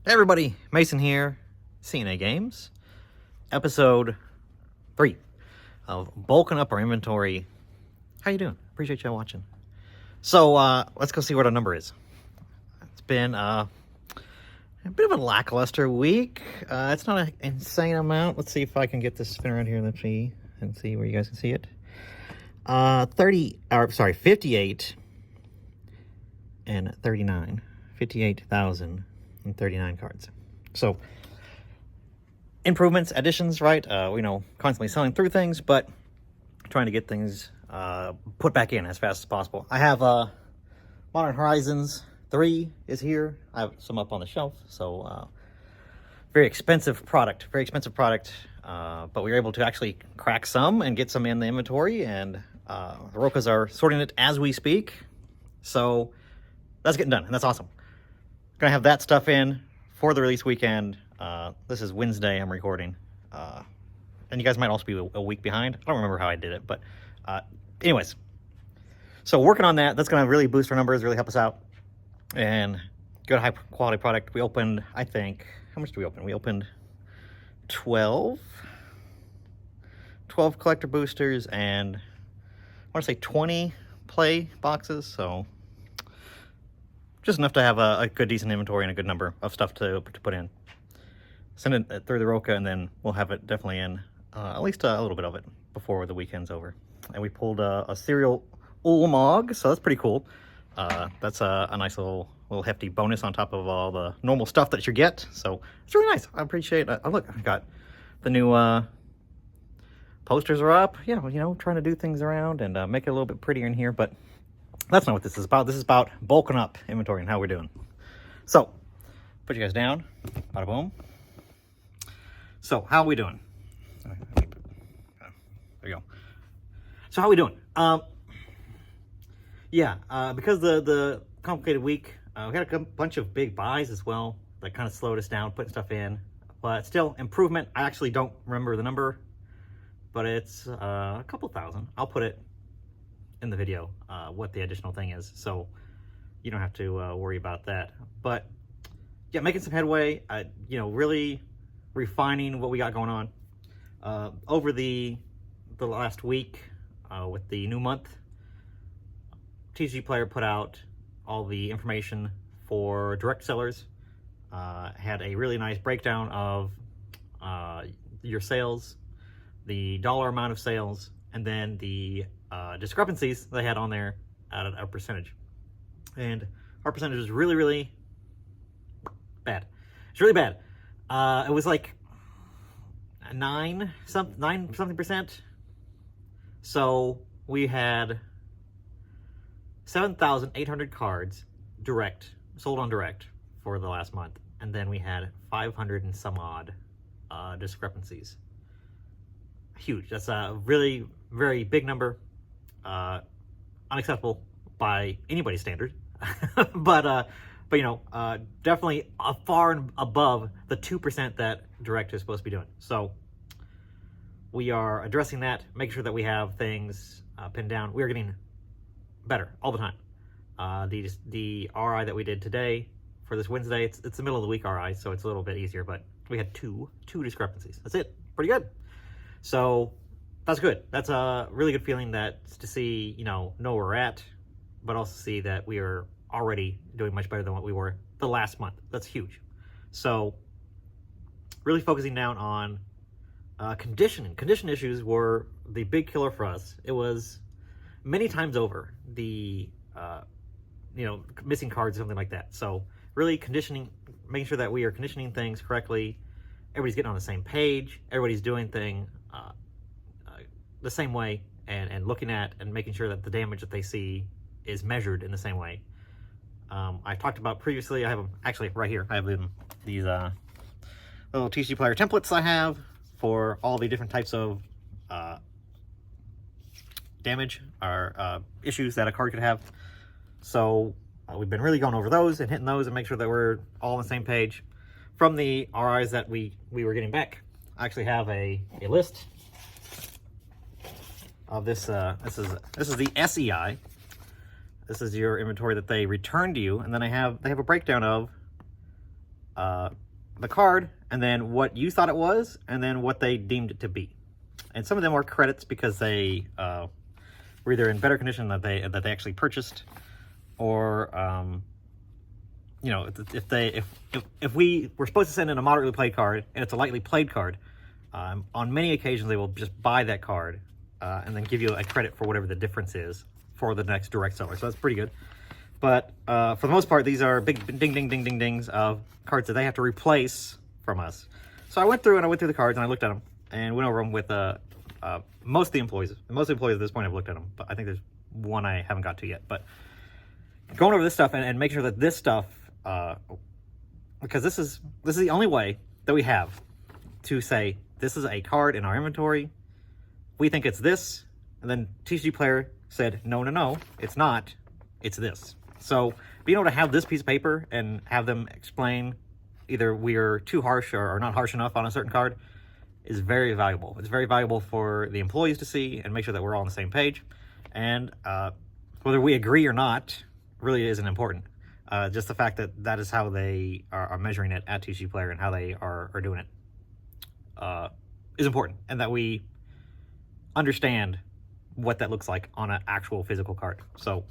Hey everybody, Mason here, CNA Games, episode 3 of bulking up our inventory. How you doing? Appreciate y'all watching. So let's go see what our number is. It's been a bit of a lackluster week. It's not an insane amount. Let's see if I can get this spin around here and see where you guys can see it. 58 and 39. 58,039 cards. So improvements, additions, right? Constantly selling through things, but trying to get things put back in as fast as possible. I have Modern Horizons 3 is here. I have some up on the shelf, so very expensive product, but we were able to actually crack some and get some in the inventory, and the Rokas are sorting it as we speak, so that's getting done, and that's awesome. Gonna have that stuff in for the release weekend. This is Wednesday I'm recording, and you guys might also be a week behind. I don't remember how I did it, but anyways, so working on that. That's gonna really boost our numbers, really help us out, and good high quality product. We opened, I think, how much did we open? We opened 12 collector boosters and I want to say 20 play boxes, so just enough to have a good, decent inventory and a good number of stuff to put in. Send it through the Roka, and then we'll have it definitely in, at least a little bit of it before the weekend's over. And we pulled a serial Ulamog, so that's pretty cool. That's a nice little hefty bonus on top of all the normal stuff that you get. So it's really nice. I appreciate it. Look, I got the new posters are up. Yeah, trying to do things around and make it a little bit prettier in here, but that's not what this is about. This is about bulking up inventory and how we're doing. So, put you guys down. Bada boom. So, how are we doing? There you go. So, how are we doing? Because the complicated week, we had a bunch of big buys as well that kind of slowed us down, putting stuff in. But still, improvement. I actually don't remember the number, but it's a couple thousand. I'll put it in the video what the additional thing is, so you don't have to worry about that. But yeah, making some headway, really refining what we got going on over the last week with the new month. TCGplayer put out all the information for direct sellers, had a really nice breakdown of your sales, the dollar amount of sales, and then the discrepancies they had on there at a percentage. And our percentage was really, really bad. It's really bad. It was like 9 something percent. So we had 7,800 cards sold on direct for the last month, and then we had 500 and some odd discrepancies. Huge. That's a really very big number. Unacceptable by anybody's standard, but definitely far and above the 2% that direct is supposed to be doing. So we are addressing that, making sure that we have things pinned down. We are getting better all the time. The RI that we did today for this Wednesday, it's the middle of the week RI, so it's a little bit easier, but we had two discrepancies. That's it. Pretty good. So that's good. That's a really good feeling, that to see, know where we're at, but also see that we are already doing much better than what we were the last month. That's huge. So really focusing down on conditioning. Condition issues were the big killer for us. It was many times over the, missing cards, something like that. So really conditioning, making sure that we are conditioning things correctly. Everybody's getting on the same page. Everybody's doing things the same way, and looking at and making sure that the damage that they see is measured in the same way. I talked about previously, I have them actually right here. I have these little TCGplayer templates I have for all the different types of damage or issues that a card could have. So we've been really going over those and hitting those and make sure that we're all on the same page. From the RIs that we were getting back, I actually have a list of this. This is the SEI. This is your inventory that they return to you, and then they have a breakdown of the card, and then what you thought it was, and then what they deemed it to be. And some of them are credits because they were either in better condition that they actually purchased, or you know, if we were supposed to send in a moderately played card and it's a lightly played card, on many occasions they will just buy that card and then give you a credit for whatever the difference is for the next direct seller. So that's pretty good. But for the most part, these are big ding ding ding ding dings of cards that they have to replace from us. So I went through the cards and I looked at them and went over them with most of the employees. Most of the employees at this point have looked at them, but I think there's one I haven't got to yet. But going over this stuff and making sure that this stuff, because this is the only way that we have to say this is a card in our inventory. We think it's this, and then TCGplayer said no, it's not. It's this. So being able to have this piece of paper and have them explain either we're too harsh or not harsh enough on a certain card is very valuable. It's very valuable for the employees to see and make sure that we're all on the same page. And whether we agree or not really isn't important. Just the fact that that is how they are measuring it at TCGplayer and how they are doing it is important, and that we understand what that looks like on an actual physical card. So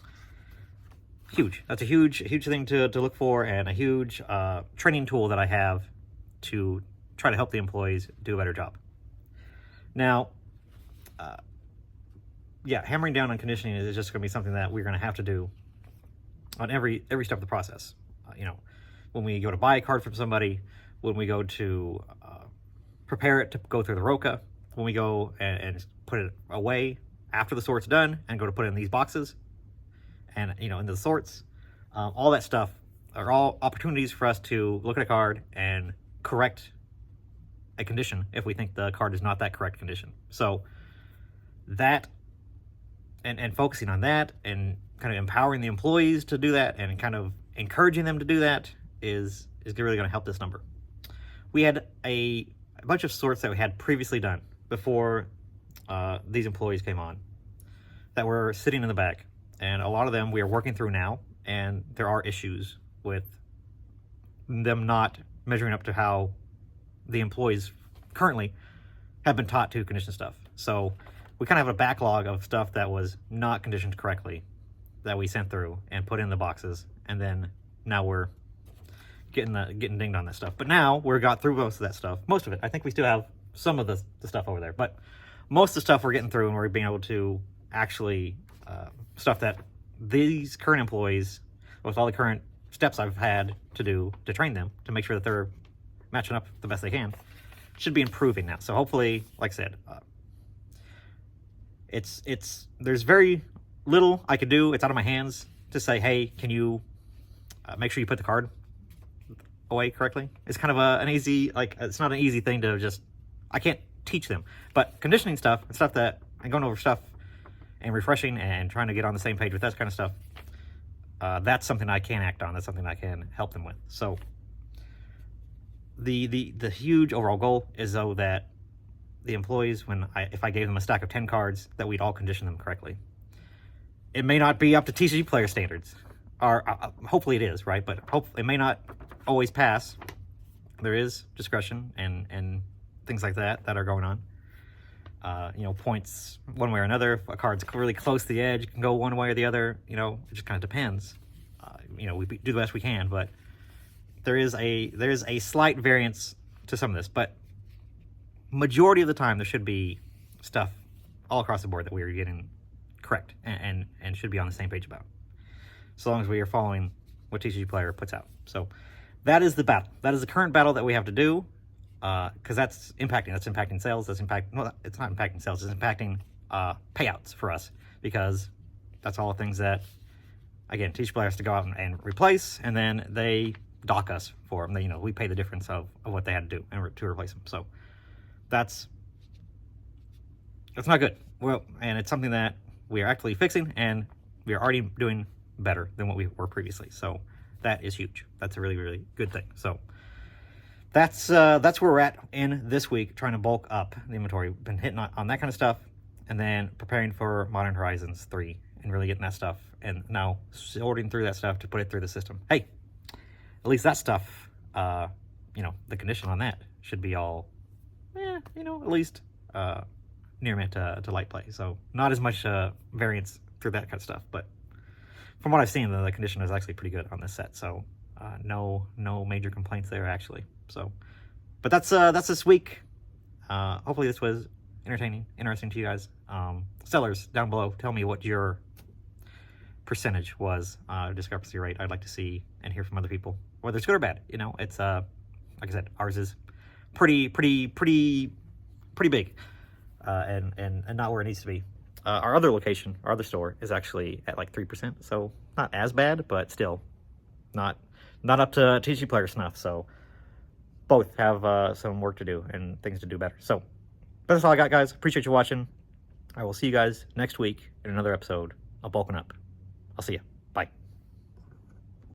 huge. That's a huge thing to look for, and a huge training tool that I have to try to help the employees do a better job. Now, yeah, hammering down on conditioning is just going to be something that we're going to have to do on every step of the process. You know, when we go to buy a card from somebody, when we go to prepare it to go through the Roca, when we go and put it away after the sort's done and go to put it in these boxes and, you know, into the sorts, all that stuff are all opportunities for us to look at a card and correct a condition if we think the card is not that correct condition. So that and focusing on that and kind of empowering the employees to do that and kind of encouraging them to do that is really going to help this number. We had a bunch of sorts that we had previously done before these employees came on that were sitting in the back, and a lot of them we are working through now, and there are issues with them not measuring up to how the employees currently have been taught to condition stuff. So we kind of have a backlog of stuff that was not conditioned correctly that we sent through and put in the boxes, and then now we're getting dinged on that stuff. But now we're got through most of that stuff. Most of it. I think we still have some of the stuff over there, but most of the stuff we're getting through, and we're being able to actually stuff that these current employees, with all the current steps I've had to do to train them to make sure that they're matching up the best they can, should be improving now. So hopefully, like I said, there's very little I could do. It's out of my hands to say, hey, can you make sure you put the card away correctly? It's kind of an easy, like, it's not an easy thing to just, I can't teach them. But conditioning stuff and stuff that, and going over stuff and refreshing and trying to get on the same page with that kind of stuff, that's something I can act on. That's something I can help them with. So the huge overall goal is, though, that the employees, if I gave them a stack of 10 cards, that we'd all condition them correctly. It may not be up to TCGplayer standards, or hopefully it is, right? But it may not always pass. There is discretion and things like that are going on. You know, points one way or another. If a card's really close to the edge, it can go one way or the other. You know, it just kind of depends. You know, we do the best we can, but there is a slight variance to some of this. But majority of the time, there should be stuff all across the board that we are getting correct and should be on the same page about, so long as we are following what TCGplayer puts out. So that is the battle. That is the current battle that we have to do, because that's impacting sales. It's not impacting sales. It's impacting payouts for us, because that's all the things that, again, TCGplayer has to go out and replace, and then they dock us for them. You know, we pay the difference of what they had to do to replace them. So that's not good. Well, and it's something that we are actively fixing, and we are already doing better than what we were previously. So that is huge. That's a really, really good thing. So that's where we're at in this week, trying to bulk up the inventory. We've been hitting on that kind of stuff, and then preparing for Modern Horizons 3 and really getting that stuff, and now sorting through that stuff to put it through the system. Hey, at least that stuff you know, the condition on that should be all, you know, at least near mint to light play. So not as much variance through that kind of stuff, but from what I've seen, the condition is actually pretty good on this set. So no major complaints there actually. So, but that's this week. Hopefully this was entertaining, interesting to you guys. Sellers down below, tell me what your percentage was discrepancy rate. I'd like to see and hear from other people, whether it's good or bad. You know, it's like I said, ours is pretty big, and not where it needs to be. Our other location, our other store, is actually at like 3%, so not as bad, but still not up to TCGplayer snuff. So both have some work to do and things to do better. So that's all I got, guys. Appreciate you watching. I will see you guys next week in another episode of Bulking Up. I'll see you.